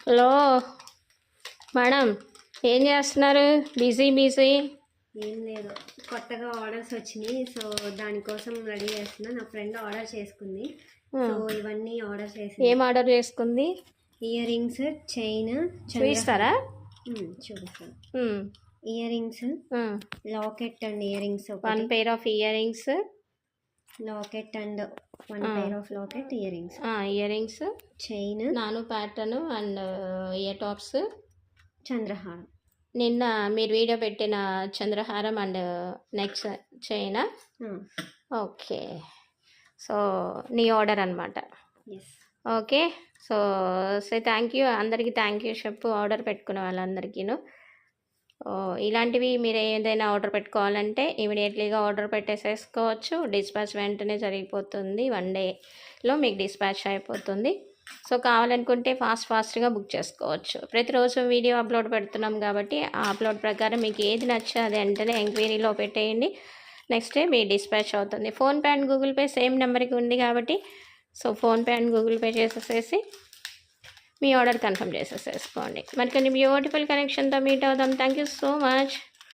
Hello madam, ఏం చేస్తున్నారు? Busy busy. ఏం లేదు, కొత్తగా ఆర్డర్స్ వచ్చినాయి. సో దానికోసం రెడీ చేస్తున్నా. నా ఫ్రెండ్ ఆర్డర్ చేసుకుంది. సో ఇవన్నీ ఆర్డర్ చేసి. ఏం ఆర్డర్ చేసుకుంది? Earrings, chain. చూపిస్తారా? చూపిస్తాను. Earrings, locket and earrings. 1 pair of earrings, locket and 1 pair of locket, earrings. Earrings, chain, నాను ప్యాటర్న్ అండ్ ఇయర్ టాప్స్, చంద్రహారం. నిన్న మీరు వీడియో పెట్టిన చంద్రహారం అండ్ నెక్స్ట్ చైనా. ఓకే, సో నీ ఆర్డర్ అనమాట. ఓకే, సో థ్యాంక్ యూ అందరికీ. థ్యాంక్ యూ చెప్పు ఆర్డర్ పెట్టుకునే వాళ్ళందరికీను. ఇలాంటివి మీరు ఏదైనా ఆర్డర్ పెట్టుకోవాలంటే ఇమీడియట్లీగా ఆర్డర్ పెట్టేసేసుకోవచ్చు. డిస్పాచ్ వెంటనే జరిగిపోతుంది. 1 dayలో మీకు డిస్పాచ్ అయిపోతుంది. సో కావాలనుకుంటే ఫాస్ట్గా బుక్ చేసుకోవచ్చు. ప్రతిరోజు వీడియో అప్లోడ్ పెడుతున్నాం కాబట్టి ఆ అప్లోడ్ ప్రకారం మీకు ఏది నచ్చో అది వెంటనే ఎంక్వైరీలో పెట్టేయండి. నెక్స్ట్ డే మీ డిస్పాచ్ అవుతుంది. PhonePe and Google Pay same నెంబర్కి ఉంది కాబట్టి so PhonePe and Google Pay చేసేసేసి మీ ఆర్డర్ కన్ఫర్మ్ చేసేసేసుకోండి. మరి కొన్ని బ్యూటిఫుల్ కనెక్షన్తో మీట్ అవుదాం. Thank you so much.